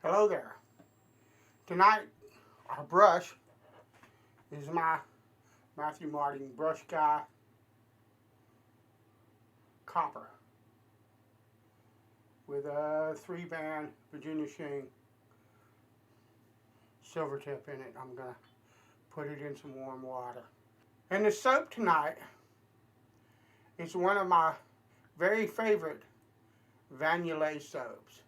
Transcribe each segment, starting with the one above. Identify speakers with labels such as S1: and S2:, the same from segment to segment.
S1: Hello there. Tonight, our brush is my Matthew Martin Brush Guy Copper with a 3-band Virginia Sheen silver tip in it. I'm going to put it in some warm water. And the soap tonight is one of my very favorite Yulay soaps.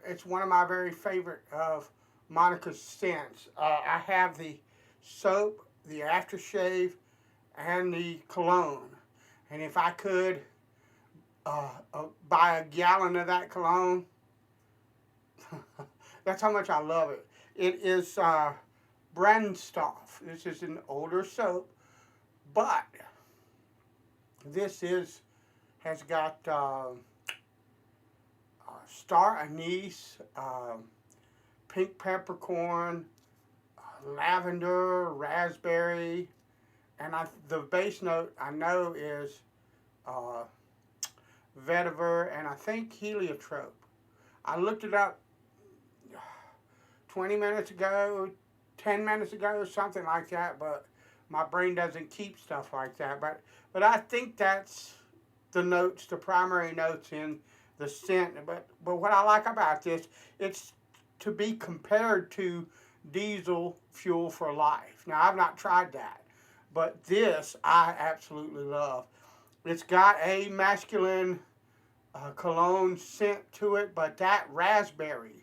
S1: It's one of my very favorite of Monica's scents. I have the soap, the aftershave, and the cologne. And if I could buy a gallon of that cologne, that's how much I love it. It is Brandstof. This is an older soap, but this has got star anise, pink peppercorn, lavender, raspberry, and the base note I know is vetiver and I think heliotrope. I looked it up 20 minutes ago, 10 minutes ago, something like that, but my brain doesn't keep stuff like that. But I think that's the notes, the primary notes in the scent. But what I like about this, it's to be compared to diesel fuel for life. Now, I've not tried that, but this I absolutely love. It's got a masculine cologne scent to it, but that raspberry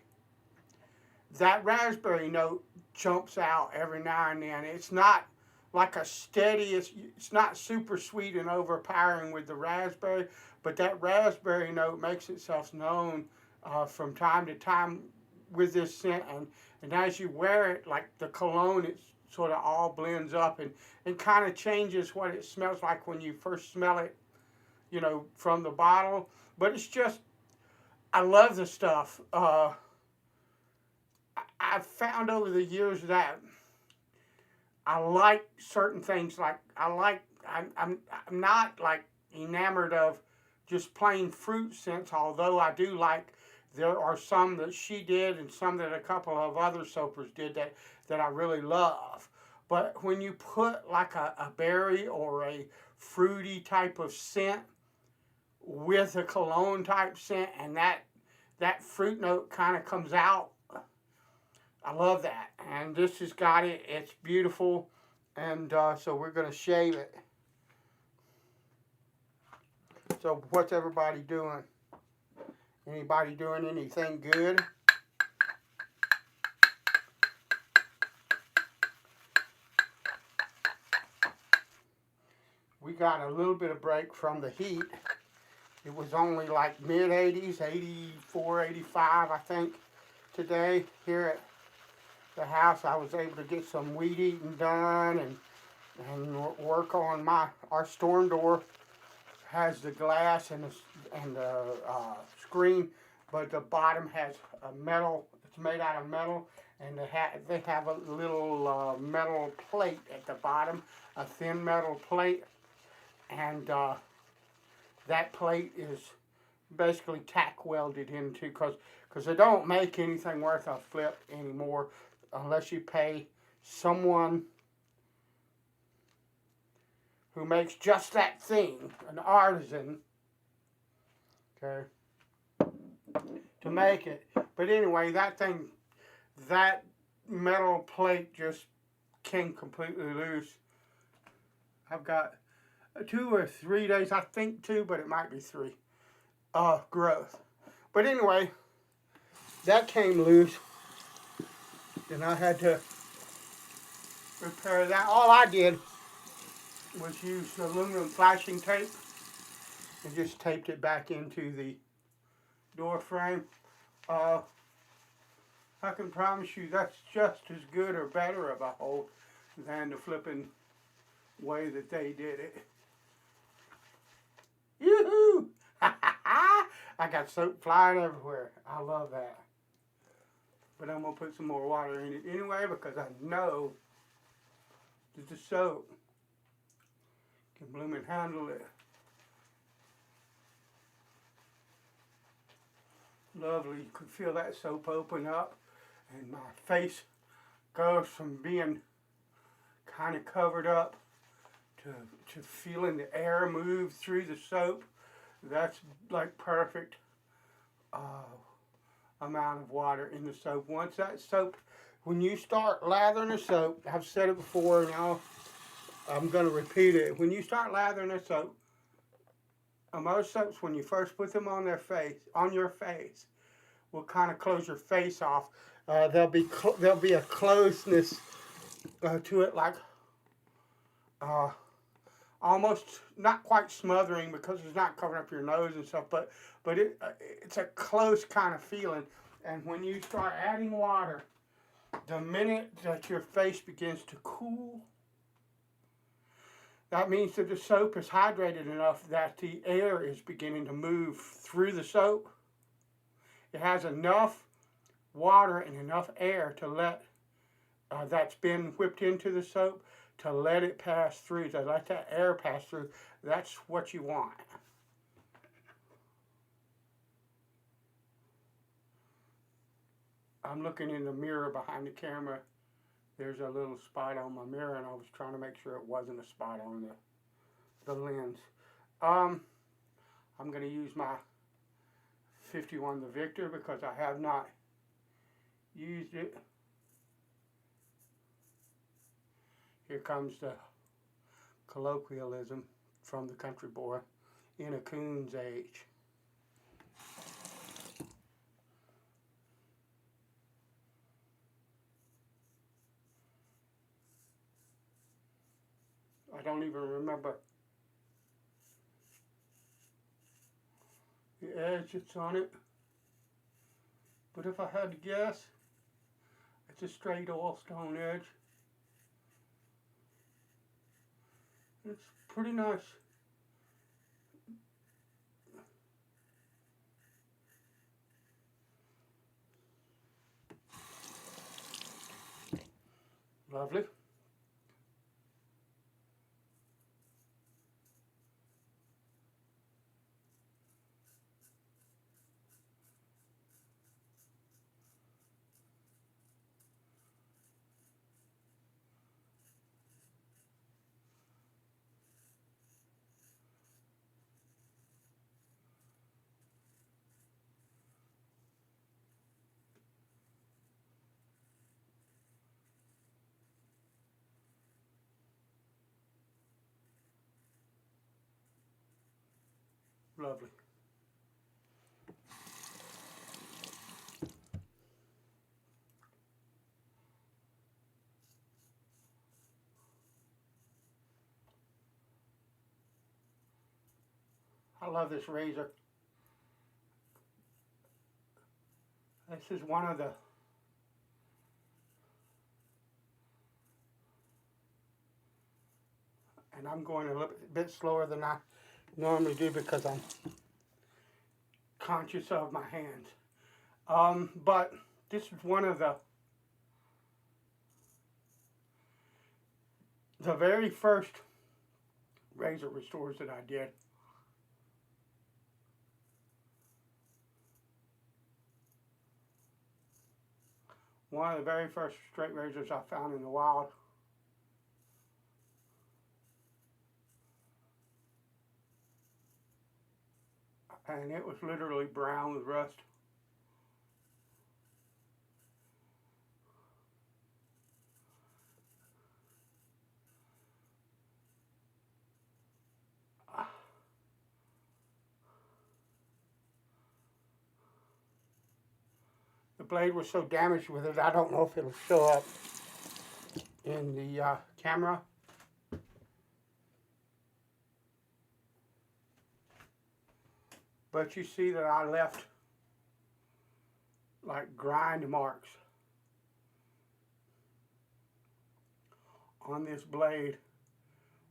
S1: note jumps out every now and then. It's not like a steady, it's not super sweet and overpowering with the raspberry, but that raspberry note makes itself known from time to time with this scent, and as you wear it, like the cologne, it sort of all blends up and kind of changes what it smells like when you first smell it, you know, from the bottle. But it's just, I love the stuff. I've found over the years that I like certain things. Like I'm not like enamored of just plain fruit scents, although I do like, there are some that she did and some that a couple of other soapers did that I really love. But when you put like a berry or a fruity type of scent with a cologne type scent, and that fruit note kind of comes out, I love that. And this has got it. It's beautiful. And so we're going to shave it. So what's everybody doing? Anybody doing anything good? We got a little bit of break from the heat. It was only like mid-80s, 84, 85, I think, today here at the house. I was able to get some weed eating done and work on our storm door. Has the glass and the screen, but the bottom has a metal. It's made out of metal, and they have a little metal plate at the bottom, a thin metal plate, and that plate is basically tack welded into, because they don't make anything worth a flip anymore unless you pay someone who makes just that thing, an artisan, okay, to make it. But anyway, that metal plate just came completely loose. I've got 2 or 3 days, I think 2, but it might be 3, growth. But anyway, that came loose, and I had to repair that. All I did was use aluminum flashing tape and just taped it back into the door frame. I can promise you that's just as good or better of a hole than the flipping way that they did it. Yoo-hoo! I got soap flying everywhere. I love that. But I'm going to put some more water in it anyway, because I know that the soap can blooming handle it. Lovely. You can feel that soap open up, and my face goes from being kind of covered up to feeling the air move through the soap. That's like perfect amount of water in the soap. Once that soap, when you start lathering the soap, I've said it before, and I'm going to repeat it. When you start lathering the soap, most soaps, when you first put them on your face, will kind of close your face off. There'll be a closeness to it, like almost not quite smothering, because it's not covering up your nose and stuff, but it's a close kind of feeling. And when you start adding water, the minute that your face begins to cool, that means that the soap is hydrated enough that the air is beginning to move through the soap. It has enough water and enough air to let that's been whipped into the soap, to let it pass through, to let that air pass through. That's what you want. I'm looking in the mirror behind the camera. There's a little spot on my mirror, and I was trying to make sure it wasn't a spot on the lens. I'm going to use my 51 the Victor because I have not used it. Here comes the colloquialism from the country boy, in a coon's age. I don't even remember the edge that's on it, but if I had to guess, it's a straight oil stone edge. It's pretty nice. Lovely. Lovely. I love this razor. This is one of the and I'm going a little bit slower than I normally do because I'm conscious of my hands. But this is one of the very first razor restores that I did. One of the very first straight razors I found in the wild. And it was literally brown with rust. The blade was so damaged with it, I don't know if it'll show up in the camera. But you see that I left like grind marks on this blade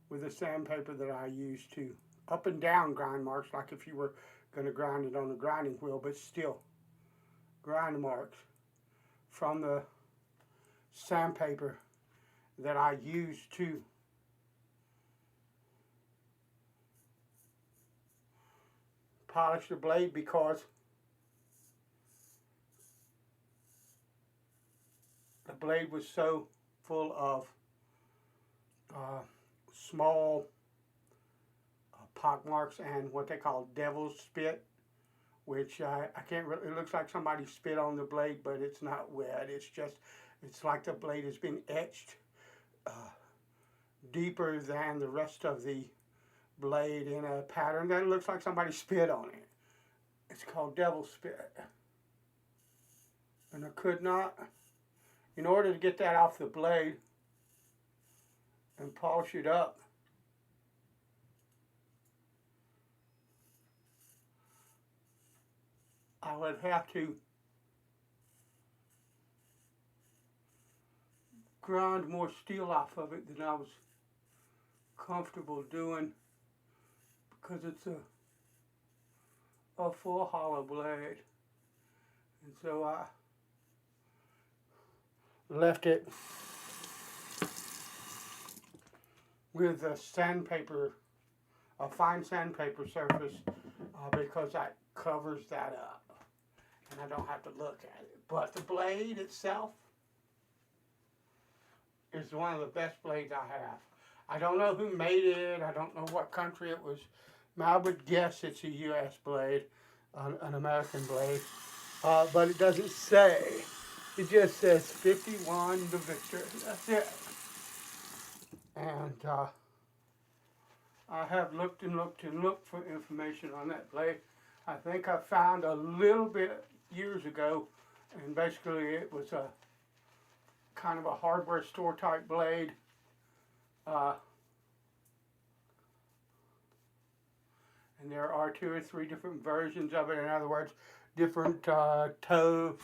S1: with the sandpaper that I used to up and down grind marks, like if you were going to grind it on the grinding wheel, but still grind marks from the sandpaper that I used to polish the blade, because blade was so full of small pock marks and what they call devil's spit, which I can't really, it looks like somebody spit on the blade, but it's not wet. It's like the blade has been etched deeper than the rest of the blade in a pattern that looks like somebody spit on it. It's called devil's spit. And I could not, in order to get that off the blade and polish it up, I would have to grind more steel off of it than I was comfortable doing, because it's a full hollow blade. And so I left it with a sandpaper, a fine sandpaper surface, because that covers that up and I don't have to look at it. But the blade itself is one of the best blades I have. I don't know who made it. I don't know what country it was. I would guess it's a U.S. blade, an American blade, but it doesn't say. It just says 51 the Victor. That's it. And I have looked and looked and looked for information on that blade. I think I found a little bit years ago, and basically it was a kind of a hardware store type blade. And there are 2 or 3 different versions of it. In other words, different toe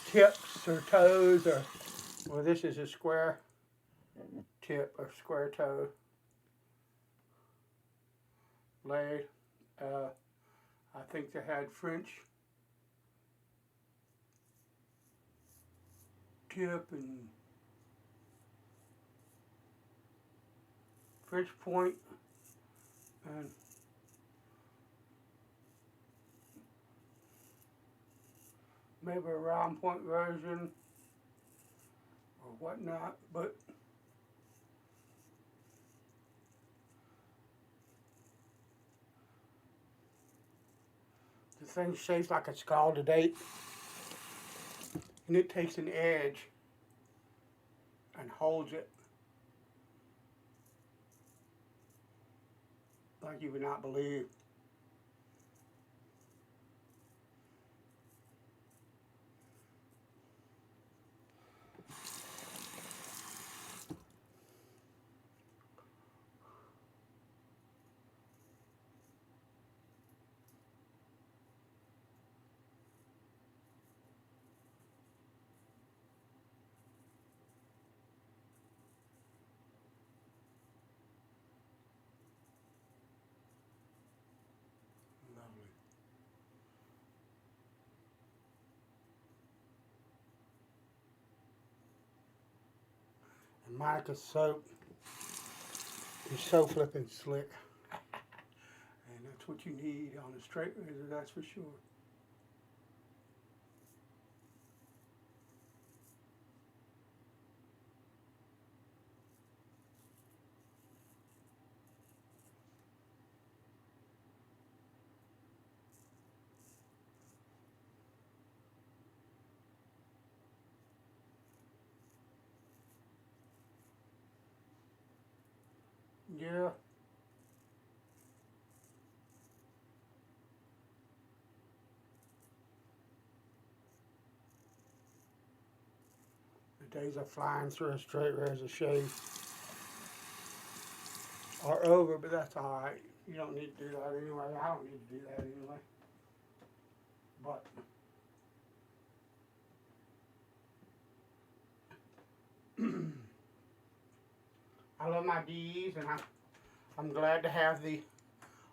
S1: tips or toes, or well, this is a square tip or square toe blade. I think they had French tip and French point, and maybe a round point version or whatnot, but the thing shapes like a skull to date, and it takes an edge and holds it like you would not believe. And Monica's soap is so flippin' slick. And that's what you need on a straight razor, that's for sure. Yeah. The days of flying through a straight razor shave are over, but that's alright. You don't need to do that anyway. I don't need to do that anyway. But I love my DEs, and I'm glad to have the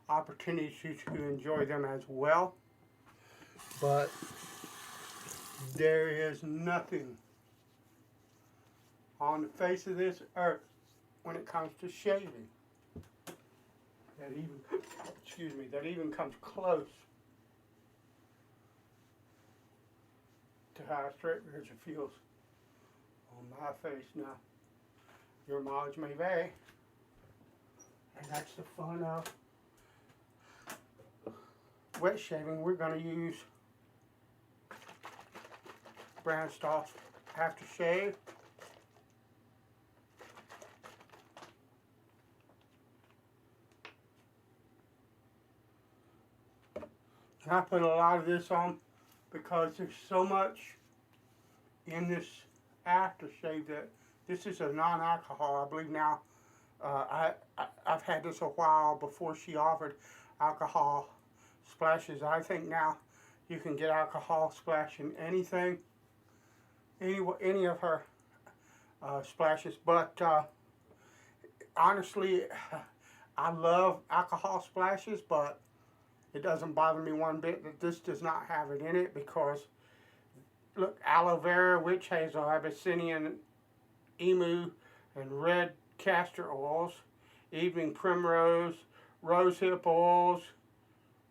S1: opportunity to enjoy them as well. But there is nothing on the face of this earth when it comes to shaving that even comes close to how a straight razor feels on my face now. Your mileage may vary. And that's the fun of wet shaving. We're going to use Brandstof Aftershave. And I put a lot of this on because there's so much in this aftershave that this is a non-alcohol, I believe now. I've had this a while before she offered alcohol splashes. I think now you can get alcohol splash in anything, any of her splashes. But honestly, I love alcohol splashes, but it doesn't bother me one bit that this does not have it in it because, look, aloe vera, witch hazel, Abyssinian emu, and red castor oils, evening primrose, rosehip oils,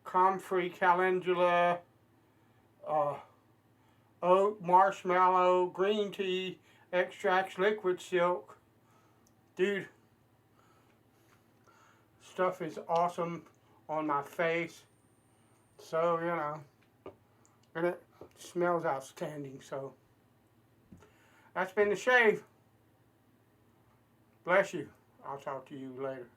S1: comfrey calendula, oat, marshmallow, green tea, extracts, liquid silk. Dude, stuff is awesome on my face. So, you know, and it smells outstanding. So, that's been the shave. Bless you. I'll talk to you later.